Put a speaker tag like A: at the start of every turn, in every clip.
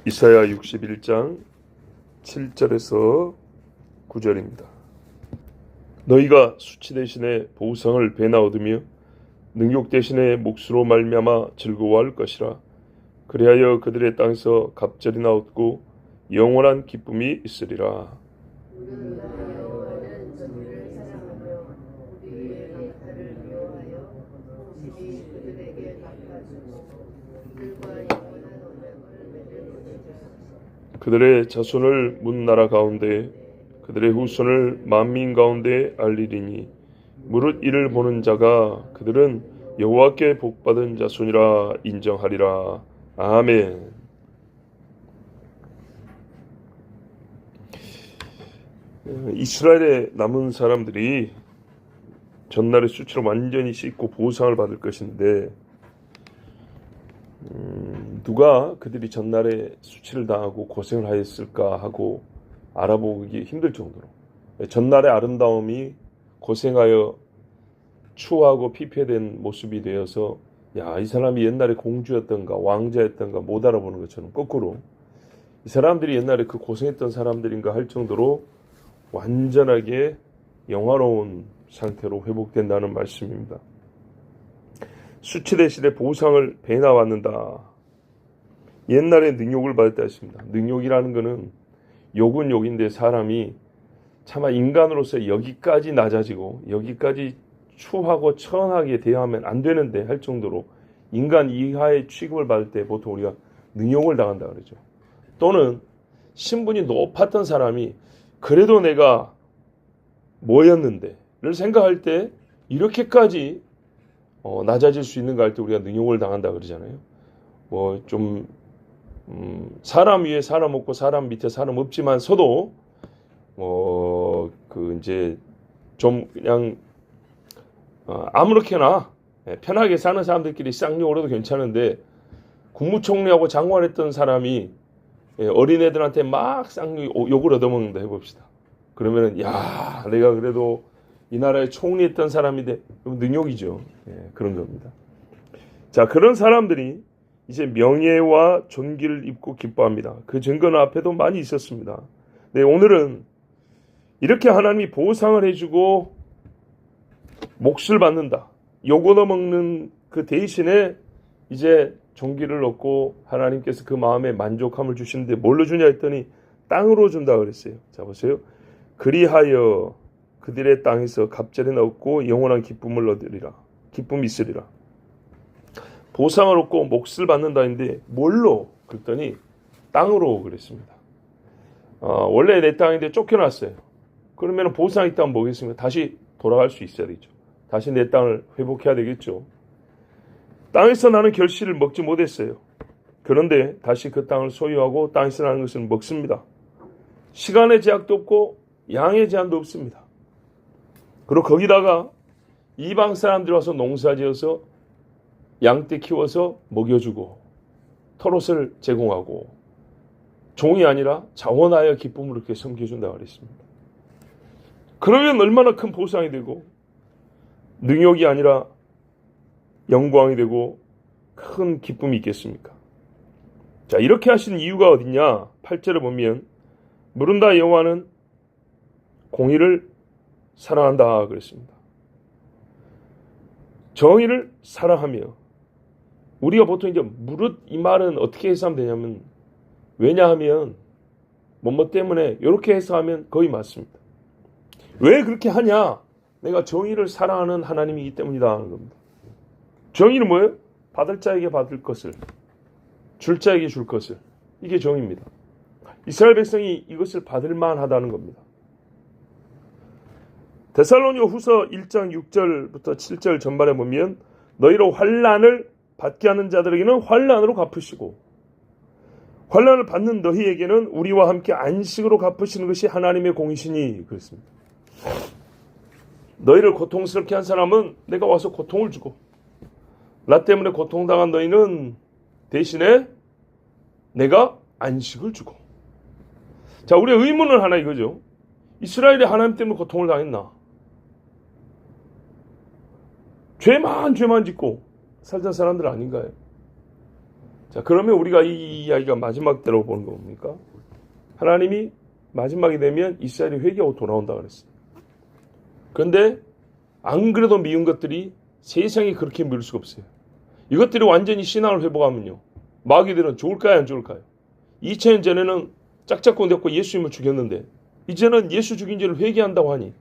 A: 이사야 61장 7절에서 9절입니다. 너희가 수치 대신에 보상을 배나 얻으며 능욕 대신에 몫으로 말미암아 즐거워할 것이라. 그리하여 그들의 땅에서 갑절이나 얻고 영원한 기쁨이 있으리라. 그들의 자손을 문나라 가운데 그들의 후손을 만민 가운데 알리리니 무릇 이를 보는 자가 그들은 여호와께 복받은 자손이라 인정하리라. 아멘. 이스라엘에 남은 사람들이 전날의 수치로 완전히 씻고 보상을 받을 것인데 누가 그들이 전날에 수치를 당하고 고생을 하였을까 하고 알아보기 힘들 정도로 전날의 아름다움이 고생하여 추하고 피폐된 모습이 되어서 이 사람이 옛날에 공주였던가 왕자였던가 못 알아보는 것처럼 거꾸로 이 사람들이 옛날에 그 고생했던 사람들인가 할 정도로 완전하게 영화로운 상태로 회복된다는 말씀입니다. 수치 대신에 보상을 배나 받는다. 옛날에 능욕을 받았다 했습니다. 능욕이라는 것은 욕은 욕인데 사람이 차마 인간으로서 여기까지 낮아지고 여기까지 추하고 천하게 대하면 안 되는데 할 정도로 인간 이하의 취급을 받을 때 보통 우리가 능욕을 당한다 그러죠. 또는 신분이 높았던 사람이 그래도 내가 뭐였는데를 생각할 때 이렇게까지 낮아질 수 있는가 할 때 우리가 능욕을 당한다 그러잖아요. 사람 위에 사람 없고 사람 밑에 사람 없지만서도 그냥 아무렇게나 편하게 사는 사람들끼리 쌍욕을 해도 괜찮은데 국무총리하고 장관했던 사람이 어린애들한테 막 쌍욕을 얻어먹는다 해봅시다. 그러면은 내가 그래도 이 나라에 총리했던 사람인데 능욕이죠. 그런 겁니다. 자, 그런 사람들이 이제 명예와 존귀를 입고 기뻐합니다. 그 증거는 앞에도 많이 있었습니다. 네, 오늘은 이렇게 하나님이 보상을 해주고 몫을 받는다. 욕 얻어먹는 그 대신에 이제 존귀를 얻고 하나님께서 그 마음에 만족함을 주시는데 뭘로 주냐 했더니 땅으로 준다 그랬어요. 자, 보세요. 그리하여 그들의 땅에서 갑절이나 얻고 영원한 기쁨을 얻으리라. 기쁨이 있으리라. 보상을 얻고 몫을 받는다 했는데 뭘로? 그랬더니 땅으로 그랬습니다. 원래 내 땅인데 쫓겨났어요. 그러면 보상이 있다면 뭐겠습니까? 다시 돌아갈 수 있어야 되죠. 다시 내 땅을 회복해야 되겠죠. 땅에서 나는 결실을 먹지 못했어요. 그런데 다시 그 땅을 소유하고 땅에서 나는 것을 먹습니다. 시간의 제약도 없고 양의 제한도 없습니다. 그리고 거기다가 이방 사람들이 와서 농사지어서 양떼 키워서 먹여주고 털옷을 제공하고 종이 아니라 자원하여 기쁨으로 이렇게 섬겨준다고 그랬습니다. 그러면 얼마나 큰 보상이 되고 능욕이 아니라 영광이 되고 큰 기쁨이 있겠습니까? 자, 이렇게 하신 이유가 어디냐? 8절에 보면 무른다 여호와는 공의를 사랑한다 그랬습니다. 정의를 사랑하며 우리가 보통 이제 무릇 이 말은 어떻게 해석하면 되냐면 왜냐하면 뭐뭐 때문에 이렇게 해석하면 거의 맞습니다. 왜 그렇게 하냐? 내가 정의를 사랑하는 하나님이기 때문이다 하는 겁니다. 정의는 뭐예요? 받을 자에게 받을 것을, 줄 자에게 줄 것을. 이게 정의입니다. 이스라엘 백성이 이것을 받을 만하다는 겁니다. 데살로니가 후서 1장 6절부터 7절 전반에 보면 너희로 환난을 받게 하는 자들에게는 환난으로 갚으시고 환난을 받는 너희에게는 우리와 함께 안식으로 갚으시는 것이 하나님의 공이시니 그렇습니다. 너희를 고통스럽게 한 사람은 내가 와서 고통을 주고 나 때문에 고통당한 너희는 대신에 내가 안식을 주고. 자, 우리의 의문은 하나 이거죠. 이스라엘이 하나님 때문에 고통을 당했나? 죄만 짓고 살던 사람들 아닌가요? 자, 그러면 우리가 이 이야기가 마지막 때로 보는 거 뭡니까? 하나님이 마지막이 되면 이스라엘이 회개하고 돌아온다 그랬어요. 그런데 안 그래도 미운 것들이 세상이 그렇게 미울 수가 없어요. 이것들이 완전히 신앙을 회복하면요, 마귀들은 좋을까요, 안 좋을까요? 2000년 전에는 짝짝꿍 됐고 예수님을 죽였는데 이제는 예수 죽인 죄를 회개한다고 하니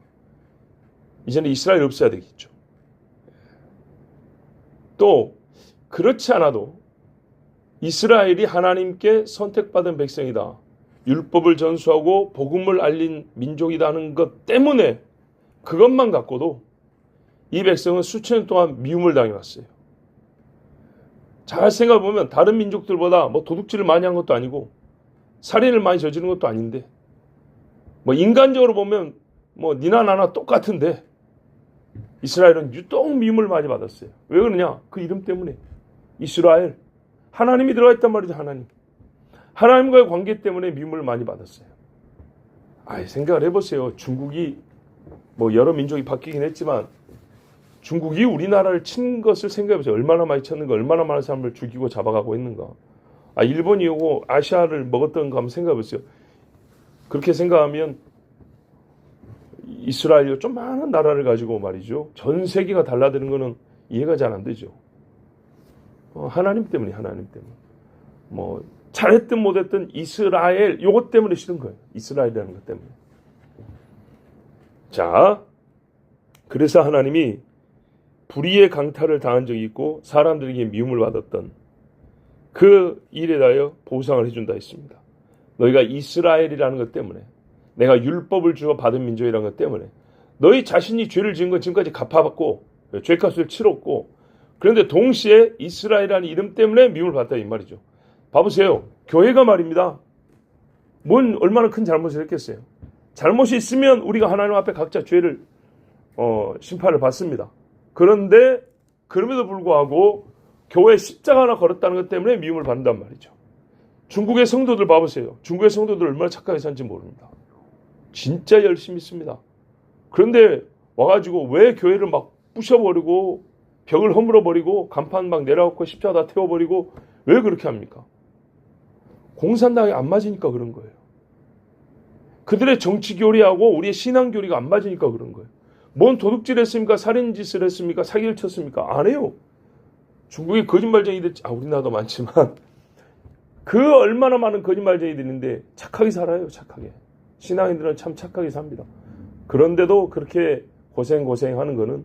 A: 이제는 이스라엘이 없어야 되겠죠. 또 그렇지 않아도 이스라엘이 하나님께 선택받은 백성이다, 율법을 전수하고 복음을 알린 민족이라는 것 때문에 그것만 갖고도 이 백성은 수천 년 동안 미움을 당해왔어요. 잘 생각해보면 다른 민족들보다 뭐 도둑질을 많이 한 것도 아니고 살인을 많이 저지른 것도 아닌데, 뭐 인간적으로 보면 뭐 니나 나나 똑같은데 이스라엘은 유독 미움을 많이 받았어요. 왜 그러냐? 그 이름 때문에. 이스라엘, 하나님이 들어가 있단 말이죠. 하나님과의 관계 때문에 미움을 많이 받았어요. 생각을 해보세요. 중국이 뭐 여러 민족이 바뀌긴 했지만 중국이 우리나라를 친 것을 생각해보세요. 얼마나 많이 쳤는가, 얼마나 많은 사람을 죽이고 잡아가고 했는가. 일본이 오고 아시아를 먹었던 거 한번 생각해보세요. 그렇게 생각하면 이스라엘이 좀 많은 나라를 가지고 말이죠, 전 세계가 달라드는 거는 이해가 잘 안 되죠. 하나님 때문에. 뭐 잘했든 못했든 이스라엘, 요것 때문에 싫은 거예요. 이스라엘이라는 것 때문에. 자, 그래서 하나님이 불의의 강탈을 당한 적이 있고 사람들에게 미움을 받았던 그 일에 대하여 보상을 해준다 했습니다. 너희가 이스라엘이라는 것 때문에, 내가 율법을 주어 받은 민족이라는 것 때문에 너희 자신이 죄를 지은 건 지금까지 갚아봤고 죄값을 치렀고, 그런데 동시에 이스라엘이라는 이름 때문에 미움을 받았다 이 말이죠. 봐보세요. 교회가 말입니다, 뭔 얼마나 큰 잘못을 했겠어요. 잘못이 있으면 우리가 하나님 앞에 각자 죄를 심판을 받습니다. 그런데 그럼에도 불구하고 교회 십자가 하나 걸었다는 것 때문에 미움을 받는단 말이죠. 중국의 성도들 봐보세요. 중국의 성도들 얼마나 착하게 사는지 모릅니다. 진짜 열심히 씁니다. 그런데 와가지고 왜 교회를 막 부셔버리고 벽을 허물어버리고 간판 막 내려갖고 십자가 다 태워버리고 왜 그렇게 합니까? 공산당이 안 맞으니까 그런 거예요. 그들의 정치 교리하고 우리의 신앙 교리가 안 맞으니까 그런 거예요. 뭔 도둑질 했습니까? 살인짓을 했습니까? 사기를 쳤습니까? 안 해요. 중국의 거짓말쟁이들, 우리나라도 많지만 그 얼마나 많은 거짓말쟁이들인데 착하게 살아요. 착하게. 신앙인들은 참 착하게 삽니다. 그런데도 그렇게 고생하는 거는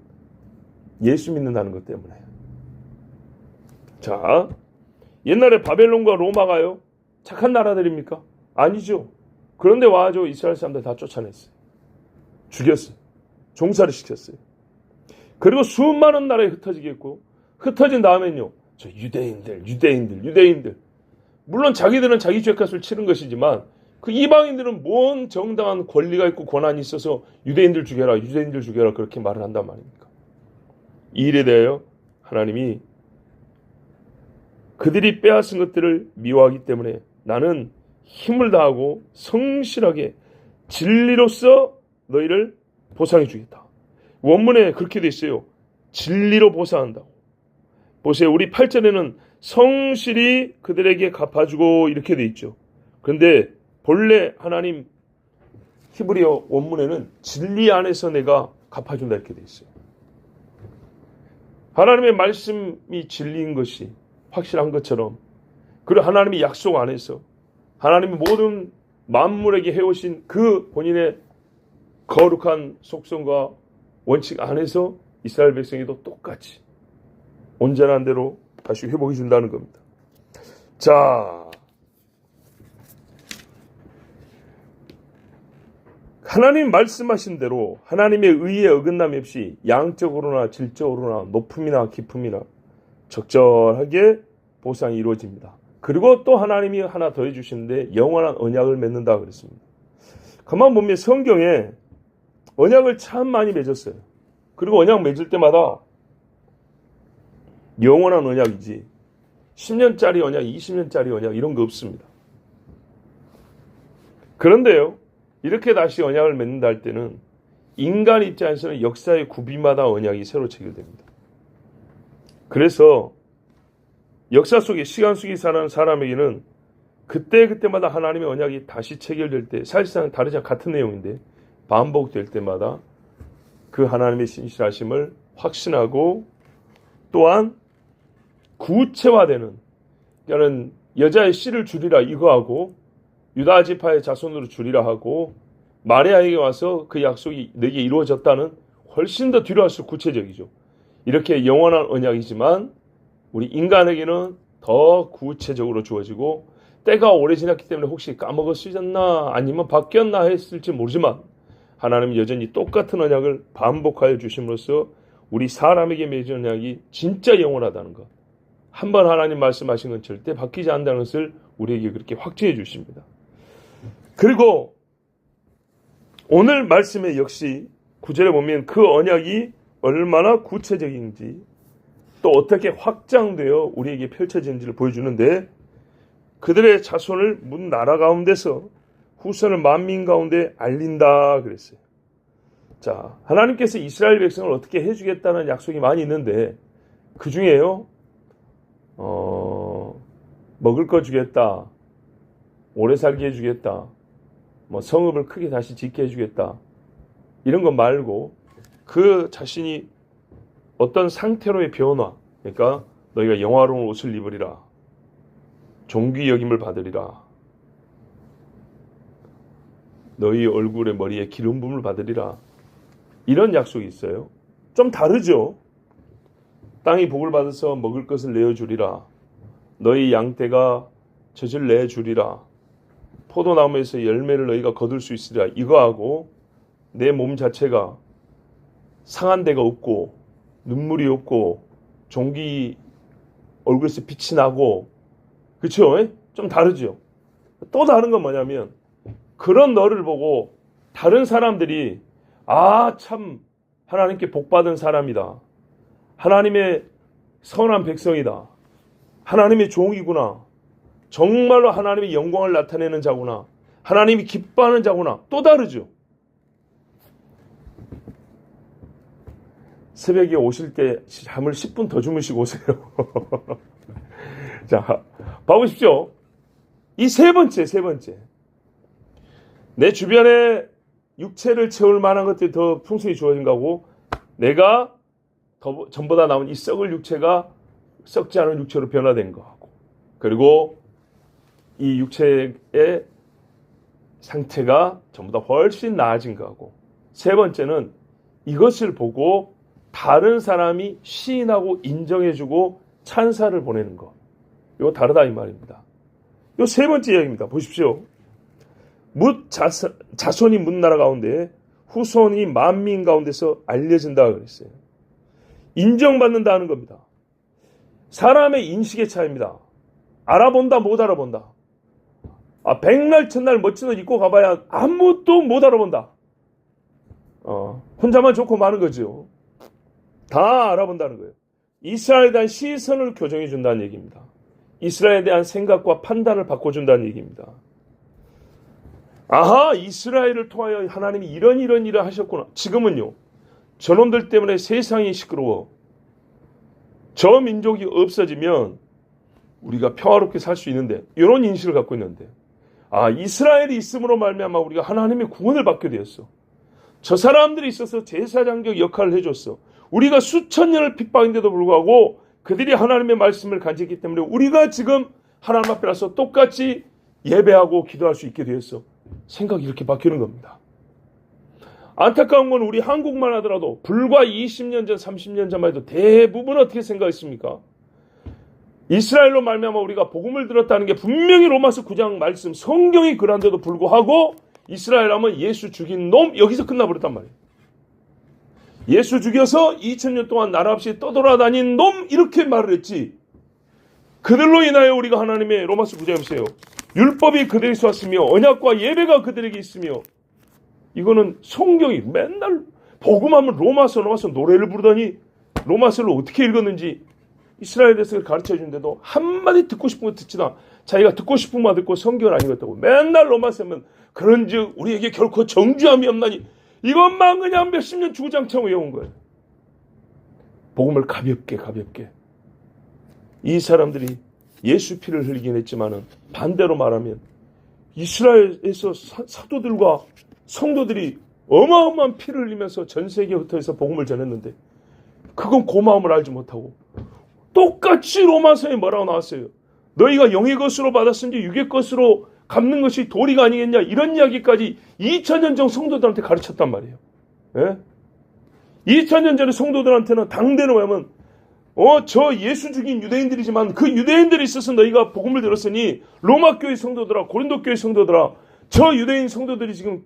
A: 예수 믿는다는 것 때문에. 자, 옛날에 바벨론과 로마가요, 착한 나라들입니까? 아니죠. 그런데 와가지고 이스라엘 사람들 다 쫓아냈어요. 죽였어요. 종살이 시켰어요. 그리고 수많은 나라에 흩어지게 했고, 흩어진 다음엔요, 저 유대인들. 물론 자기들은 자기 죄값을 치른 것이지만 그 이방인들은 뭔 정당한 권리가 있고 권한이 있어서 유대인들 죽여라 그렇게 말을 한단 말입니까? 이 일에 대하여 하나님이 그들이 빼앗은 것들을 미워하기 때문에 나는 힘을 다하고 성실하게 진리로서 너희를 보상해 주겠다. 원문에 그렇게 돼 있어요. 진리로 보상한다고. 보세요. 우리 8절에는 성실히 그들에게 갚아주고 이렇게 돼 있죠. 그런데 본래 하나님 히브리어 원문에는 진리 안에서 내가 갚아준다 이렇게 돼 있어요. 하나님의 말씀이 진리인 것이 확실한 것처럼, 그리고 하나님의 약속 안에서 하나님의 모든 만물에게 해오신 그 본인의 거룩한 속성과 원칙 안에서 이스라엘 백성이도 똑같이 온전한 대로 다시 회복해 준다는 겁니다. 자, 하나님 말씀하신 대로 하나님의 의에 어긋남이 없이 양적으로나 질적으로나 높음이나 깊음이나 적절하게 보상이 이루어집니다. 그리고 또 하나님이 하나 더 해주시는데 영원한 언약을 맺는다 그랬습니다. 가만 보면 성경에 언약을 참 많이 맺었어요. 그리고 언약 맺을 때마다 영원한 언약이지 10년짜리 언약, 20년짜리 언약 이런 거 없습니다. 그런데요, 이렇게 다시 언약을 맺는다 할 때는 인간 입장에서는 역사의 구비마다 언약이 새로 체결됩니다. 그래서 역사 속에 시간 속에 사는 사람에게는 그때마다 하나님의 언약이 다시 체결될 때 사실상 다르지 않은 같은 내용인데 반복될 때마다 그 하나님의 신실하심을 확신하고 또한 구체화되는, 그러니까 여자의 씨를 주리라 이거하고 유다 지파의 자손으로 주리라 하고 마리아에게 와서 그 약속이 내게 이루어졌다는 훨씬 더 뒤로 할수록 구체적이죠. 이렇게 영원한 언약이지만 우리 인간에게는 더 구체적으로 주어지고 때가 오래 지났기 때문에 혹시 까먹었으셨나 아니면 바뀌었나 했을지 모르지만 하나님은 여전히 똑같은 언약을 반복하여 주심으로써 우리 사람에게 맺은 언약이 진짜 영원하다는 것, 한번 하나님 말씀하신 건 절대 바뀌지 않는다는 것을 우리에게 그렇게 확증해 주십니다. 그리고 오늘 말씀에 역시 9절에 보면 그 언약이 얼마나 구체적인지 또 어떻게 확장되어 우리에게 펼쳐지는지를 보여주는데, 그들의 자손을 문 나라 가운데서 후손을 만민 가운데 알린다 그랬어요. 자, 하나님께서 이스라엘 백성을 어떻게 해주겠다는 약속이 많이 있는데 그 중에요 먹을 거 주겠다, 오래 살게 해주겠다, 뭐 성읍을 크게 다시 짓게 해주겠다, 이런 것 말고 그 자신이 어떤 상태로의 변화, 그러니까 너희가 영화로운 옷을 입으리라, 존귀 여김을 받으리라, 너희 얼굴에 머리에 기름 부음을 받으리라, 이런 약속이 있어요. 좀 다르죠. 땅이 복을 받아서 먹을 것을 내어주리라, 너희 양떼가 젖을 내주리라, 포도나무에서 열매를 너희가 거둘 수 있으리라, 이거하고 내 몸 자체가 상한 데가 없고 눈물이 없고 종기 얼굴에서 빛이 나고, 그렇죠? 좀 다르죠. 또 다른 건 뭐냐면 그런 너를 보고 다른 사람들이 참 하나님께 복받은 사람이다, 하나님의 선한 백성이다, 하나님의 종이구나, 정말로 하나님의 영광을 나타내는 자구나, 하나님이 기뻐하는 자구나, 또 다르죠. 새벽에 오실 때 잠을 10분 더 주무시고 오세요. 자, 봐보십시오. 이 세 번째. 내 주변에 육체를 채울 만한 것들이 더 풍성히 주어진 거고, 내가 전보다 나온 이 썩을 육체가 썩지 않은 육체로 변화된 거하고, 그리고 이 육체의 상태가 전보다 훨씬 나아진 거하고, 세 번째는 이것을 보고 다른 사람이 시인하고 인정해주고 찬사를 보내는 것. 이거 다르다 이 말입니다. 이 세 번째 이야기입니다. 보십시오. 자손이 문 나라 가운데 후손이 만민 가운데서 알려진다 그랬어요. 인정받는다는 겁니다. 사람의 인식의 차이입니다. 알아본다 못 알아본다. 백날 첫날 멋진 옷 입고 가봐야 아무것도 못 알아본다. 혼자만 좋고 많은 거죠. 다 알아본다는 거예요. 이스라엘에 대한 시선을 교정해 준다는 얘기입니다. 이스라엘에 대한 생각과 판단을 바꿔준다는 얘기입니다. 이스라엘을 통하여 하나님이 이런 일을 하셨구나. 지금은요, 저놈들 때문에 세상이 시끄러워. 저 민족이 없어지면 우리가 평화롭게 살 수 있는데, 이런 인식을 갖고 있는데, 이스라엘이 있음으로 말미암아 우리가 하나님의 구원을 받게 되었어. 저 사람들이 있어서 제사장적 역할을 해줬어. 우리가 수천 년을 핍박인데도 불구하고 그들이 하나님의 말씀을 간직했기 때문에 우리가 지금 하나님 앞에 나서 똑같이 예배하고 기도할 수 있게 되었어. 생각이 이렇게 바뀌는 겁니다. 안타까운 건 우리 한국만 하더라도 불과 20년 전, 30년 전만 해도 대부분 어떻게 생각했습니까? 이스라엘로 말미암아 우리가 복음을 들었다는 게 분명히 로마서 9장 말씀, 성경이 그런데도 불구하고 이스라엘 하면 예수 죽인 놈, 여기서 끝나버렸단 말이에요. 예수 죽여서 2000년 동안 나라 없이 떠돌아다닌 놈, 이렇게 말을 했지. 그들로 인하여 우리가 하나님의 로마서 9장에 보세요. 율법이 그들에게서 왔으며 언약과 예배가 그들에게 있으며, 이거는 성경이 맨날 복음하면 로마서 노래를 부르더니 로마서를 어떻게 읽었는지 이스라엘에 대해서 가르쳐 주는데도 한마디 듣고 싶은 거 듣지도 않아. 자기가 듣고 싶은 말 듣고 성경을 안 읽었다고 맨날 로마서면 그런즉 우리에게 결코 정죄함이 없나니, 이것만 그냥 몇십 년 주구장창 외운 거예요. 복음을 가볍게 이 사람들이 예수 피를 흘리긴 했지만은 반대로 말하면 이스라엘에서 사도들과 성도들이 어마어마한 피를 흘리면서 전 세계에 흩어져서 복음을 전했는데 그건 고마움을 알지 못하고 똑같이 로마서에 뭐라고 나왔어요? 너희가 영의 것으로 받았은지 육의 것으로 갚는 것이 도리가 아니겠냐, 이런 이야기까지 2000년 전 성도들한테 가르쳤단 말이에요. 예? 2000년 전에 성도들한테는 당대는 뭐냐면 저 예수 죽인 유대인들이지만 그 유대인들이 있어서 너희가 복음을 들었으니 로마 교회 성도들아, 고린도 교회 성도들아, 저 유대인 성도들이 지금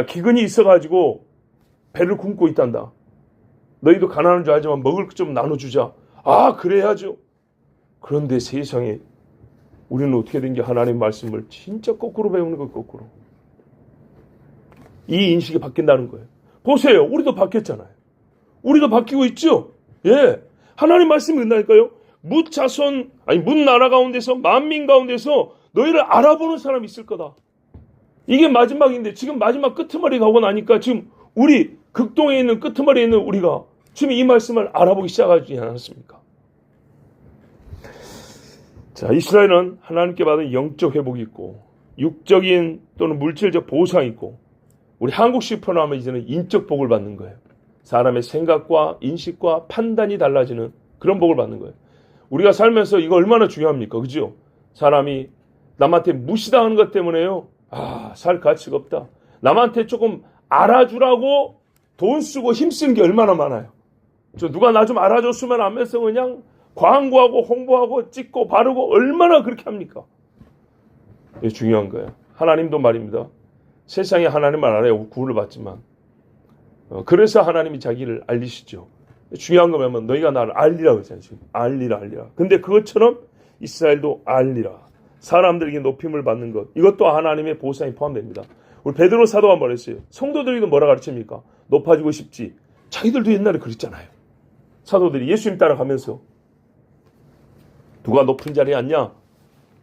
A: 기근이 있어가지고 배를 굶고 있단다. 너희도 가난한 줄 알지만 먹을 것 좀 나눠주자. 아, 그래야죠. 그런데 세상에 우리는 어떻게 된 게 하나님 말씀을 진짜 거꾸로 배우는 거, 거꾸로. 이 인식이 바뀐다는 거예요. 보세요. 우리도 바뀌었잖아요. 우리도 바뀌고 있죠? 예. 하나님 말씀이 있나니까요. 뭇 나라 가운데서, 만민 가운데서 너희를 알아보는 사람이 있을 거다. 이게 마지막인데 지금 마지막 끄트머리 가고 나니까 지금 우리 극동에 있는 끄트머리에 있는 우리가 지금 이 말씀을 알아보기 시작하지 않았습니까? 자, 이스라엘은 하나님께 받은 영적 회복이 있고 육적인 또는 물질적 보상이 있고, 우리 한국식 표현하면 이제는 인적 복을 받는 거예요. 사람의 생각과 인식과 판단이 달라지는 그런 복을 받는 거예요. 우리가 살면서 이거 얼마나 중요합니까? 그죠? 사람이 남한테 무시당하는 것 때문에요. 살 가치가 없다. 남한테 조금 알아주라고 돈 쓰고 힘쓰는 게 얼마나 많아요. 누가 나 좀 알아줬으면 하면서 그냥 광고하고 홍보하고 찍고 바르고 얼마나 그렇게 합니까? 이게 중요한 거예요. 하나님도 말입니다. 세상에 하나님을 알아야 구원을 받지만 그래서 하나님이 자기를 알리시죠. 중요한 거 뭐냐면 너희가 나를 알리라 그러잖아요. 알리라. 근데 그것처럼 이스라엘도 알리라. 사람들에게 높임을 받는 것, 이것도 하나님의 보상이 포함됩니다. 우리 베드로 사도가 말했어요. 성도들에게도 뭐라 가르칩니까? 높아지고 싶지. 자기들도 옛날에 그랬잖아요. 사도들이 예수님 따라가면서 누가 높은 자리에 앉냐?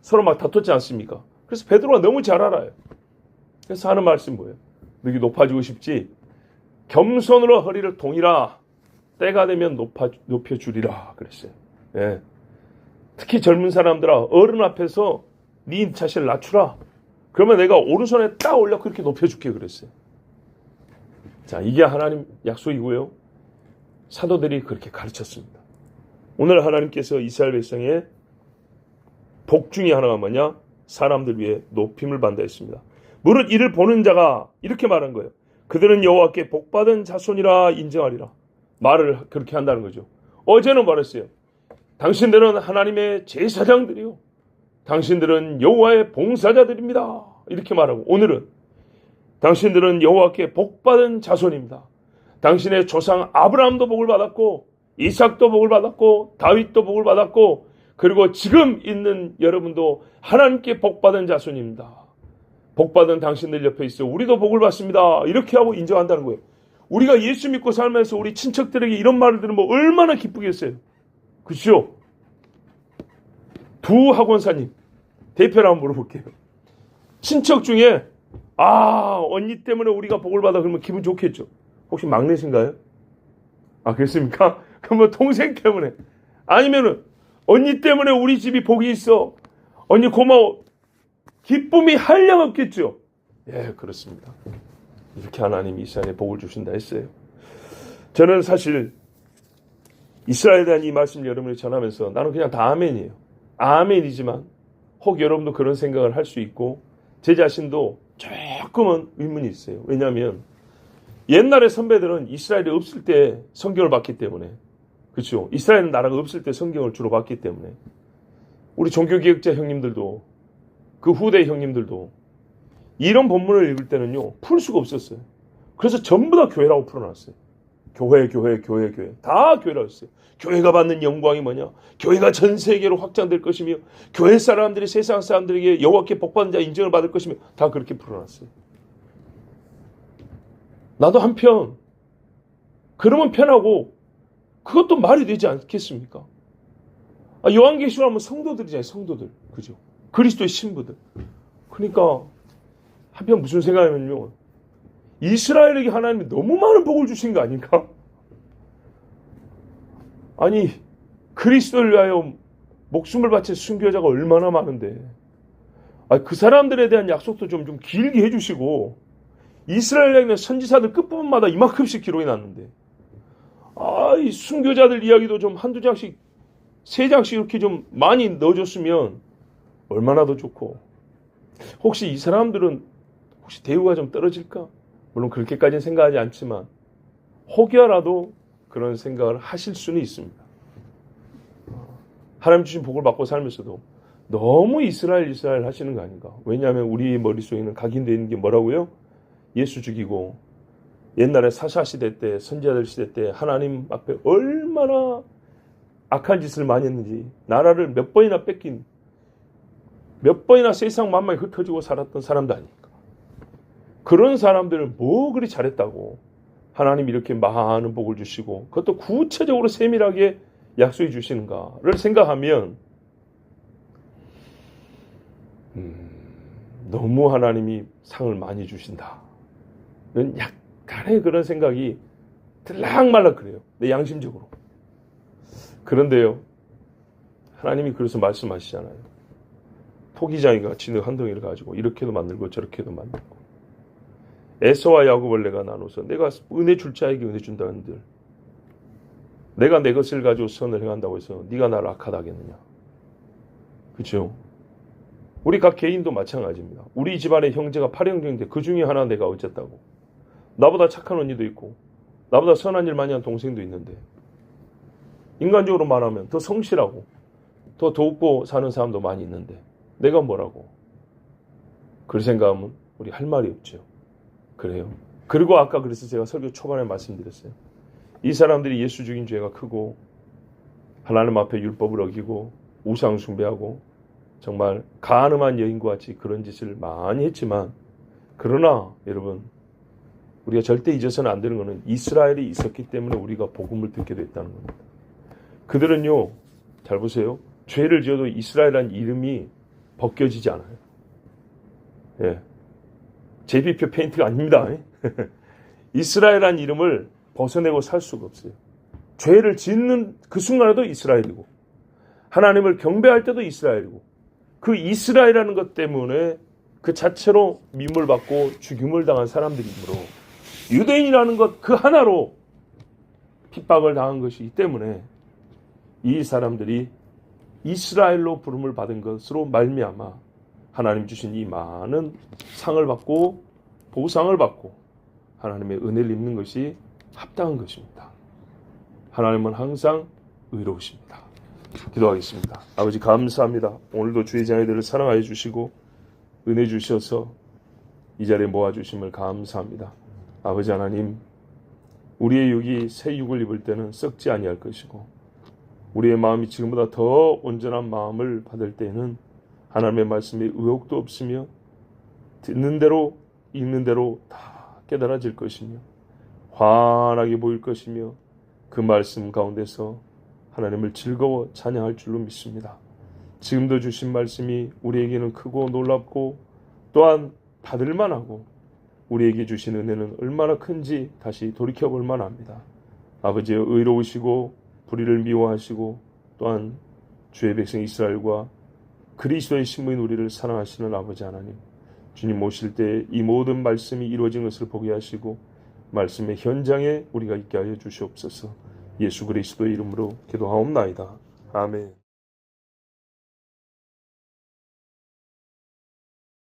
A: 서로 막 다퉜지 않습니까? 그래서 베드로가 너무 잘 알아요. 그래서 하는 말씀이 뭐예요? 너희 높아지고 싶지? 겸손으로 허리를 동이라. 때가 되면 높여주리라 그랬어요. 예. 특히 젊은 사람들아, 어른 앞에서 네 자신을 낮추라. 그러면 내가 오른손에 딱 올려 그렇게 높여줄게 그랬어요. 자, 이게 하나님 약속이고요. 사도들이 그렇게 가르쳤습니다. 오늘 하나님께서 이스라엘 백성의 복 중에 하나가 뭐냐? 사람들 위해 높임을 받는다 했습니다. 무릇 이를 보는 자가 이렇게 말한 거예요. 그들은 여호와께 복받은 자손이라 인정하리라. 말을 그렇게 한다는 거죠. 어제는 말했어요. 당신들은 하나님의 제사장들이요, 당신들은 여호와의 봉사자들입니다. 이렇게 말하고, 오늘은 당신들은 여호와께 복받은 자손입니다. 당신의 조상 아브라함도 복을 받았고 이삭도 복을 받았고 다윗도 복을 받았고, 그리고 지금 있는 여러분도 하나님께 복받은 자손입니다. 복받은 당신들 옆에 있어 우리도 복을 받습니다. 이렇게 하고 인정한다는 거예요. 우리가 예수 믿고 살면서 우리 친척들에게 이런 말을 들으면 얼마나 기쁘겠어요. 그렇죠? 두 학원사님 대표를 한번 물어볼게요. 친척 중에 언니 때문에 우리가 복을 받아 그러면 기분 좋겠죠. 혹시 막내신가요? 그렇습니까? 그러면 동생 때문에, 아니면은 언니 때문에 우리 집이 복이 있어, 언니 고마워, 기쁨이 한량없겠죠. 예, 그렇습니다. 이렇게 하나님이 이스라엘에 복을 주신다 했어요. 저는 사실 이스라엘에 대한 이 말씀 여러분이 전하면서 나는 그냥 다 아멘이에요. 아멘이지만 혹 여러분도 그런 생각을 할 수 있고 제 자신도 조금은 의문이 있어요. 왜냐하면 옛날의 선배들은 이스라엘이 없을 때 성경을 봤기 때문에, 그렇죠? 이스라엘 나라가 없을 때 성경을 주로 봤기 때문에 우리 종교개혁자 형님들도 그 후대 형님들도 이런 본문을 읽을 때는요 풀 수가 없었어요. 그래서 전부 다 교회라고 풀어놨어요. 교회 다 교회라고 했어요. 교회가 받는 영광이 뭐냐? 교회가 전 세계로 확장될 것이며 교회 사람들이 세상 사람들에게 여호와께 복받은 자 인정을 받을 것이며 다 그렇게 풀어놨어요. 나도 한편 그러면 편하고 그것도 말이 되지 않겠습니까? 요한계시록 하면 성도들이잖아요. 성도들, 그죠? 그리스도의 신부들. 그러니까 한편 무슨 생각이냐면요, 이스라엘에게 하나님이 너무 많은 복을 주신 거 아닌가? 아니 그리스도를 위하여 목숨을 바친 순교자가 얼마나 많은데, 그 사람들에 대한 약속도 좀 길게 해주시고, 이스라엘에 있는 선지자들 끝부분마다 이만큼씩 기록이 났는데, 이 순교자들 이야기도 좀 한두 장씩, 세 장씩 이렇게 좀 많이 넣어줬으면 얼마나 더 좋고, 혹시 이 사람들은 혹시 대우가 좀 떨어질까? 물론 그렇게까지는 생각하지 않지만 혹여라도 그런 생각을 하실 수는 있습니다. 하나님 주신 복을 받고 살면서도 너무 이스라엘 하시는 거 아닌가? 왜냐하면 우리 머릿속에는 각인되어 있는 게 뭐라고요? 예수 죽이고 옛날에 사사 시대 때, 선지자들 시대 때 하나님 앞에 얼마나 악한 짓을 많이 했는지, 나라를 몇 번이나 뺏긴, 몇 번이나 세상 만만히 흩어지고 살았던 사람도 아닙니까? 그런 사람들은 뭐 그리 잘했다고 하나님 이렇게 많은 복을 주시고 그것도 구체적으로 세밀하게 약속해 주시는가를 생각하면 너무 하나님이 상을 많이 주신다. 약간의 그런 생각이 들락말락 그래요. 내 양심적으로. 그런데요, 하나님이 그래서 말씀하시잖아요. 토기장이가 같이 한 덩이를 가지고 이렇게도 만들고 저렇게도 만들고, 에서와 야곱을 내가 나눠서 내가 은혜 줄 자에게 은혜 준다 한들 내가 내 것을 가지고 선을 행한다고 해서 네가 나를 악하다 하겠느냐. 그렇죠? 우리 각 개인도 마찬가지입니다. 우리 집안의 형제가 8형제인데 그 중에 하나 내가 어쨌다고. 나보다 착한 언니도 있고 나보다 선한 일 많이 한 동생도 있는데, 인간적으로 말하면 더 성실하고 더 돕고 사는 사람도 많이 있는데 내가 뭐라고? 그런 생각하면 우리 할 말이 없죠. 그래요. 그리고 아까 그래서 제가 설교 초반에 말씀드렸어요. 이 사람들이 예수 죽인 죄가 크고 하나님 앞에 율법을 어기고 우상 숭배하고 정말 가늠한 여인과 같이 그런 짓을 많이 했지만, 그러나 여러분, 우리가 절대 잊어서는 안 되는 것은 이스라엘이 있었기 때문에 우리가 복음을 듣게 됐다는 겁니다. 그들은요, 잘 보세요. 죄를 지어도 이스라엘이라는 이름이 벗겨지지 않아요. 예. 제비표 페인트가 아닙니다. 이스라엘이라는 이름을 벗어내고 살 수가 없어요. 죄를 짓는 그 순간에도 이스라엘이고, 하나님을 경배할 때도 이스라엘이고, 그 이스라엘이라는 것 때문에 그 자체로 밈을 받고 죽임을 당한 사람들이므로, 유대인이라는 것 그 하나로 핍박을 당한 것이기 때문에 이 사람들이 이스라엘로 부름을 받은 것으로 말미암아 하나님 주신 이 많은 상을 받고 보상을 받고 하나님의 은혜를 입는 것이 합당한 것입니다. 하나님은 항상 의로우십니다. 기도하겠습니다. 아버지 감사합니다. 오늘도 주의 자녀들을 사랑하여 주시고 은혜 주셔서 이 자리에 모아주심을 감사합니다. 아버지 하나님, 우리의 육이 새 육을 입을 때는 썩지 아니할 것이고 우리의 마음이 지금보다 더 온전한 마음을 받을 때에는 하나님의 말씀에 의혹도 없으며 듣는 대로 읽는 대로 다 깨달아질 것이며 환하게 보일 것이며 그 말씀 가운데서 하나님을 즐거워 찬양할 줄로 믿습니다. 지금도 주신 말씀이 우리에게는 크고 놀랍고 또한 받을 만하고 우리에게 주신 은혜는 얼마나 큰지 다시 돌이켜볼 만합니다. 아버지여, 의로우시고 불의를 미워하시고 또한 주의 백성 이스라엘과 그리스도의 신부인 우리를 사랑하시는 아버지 하나님, 주님 오실 때 이 모든 말씀이 이루어진 것을 보게 하시고 말씀의 현장에 우리가 있게 하여 주시옵소서. 예수 그리스도의 이름으로 기도하옵나이다. 아멘.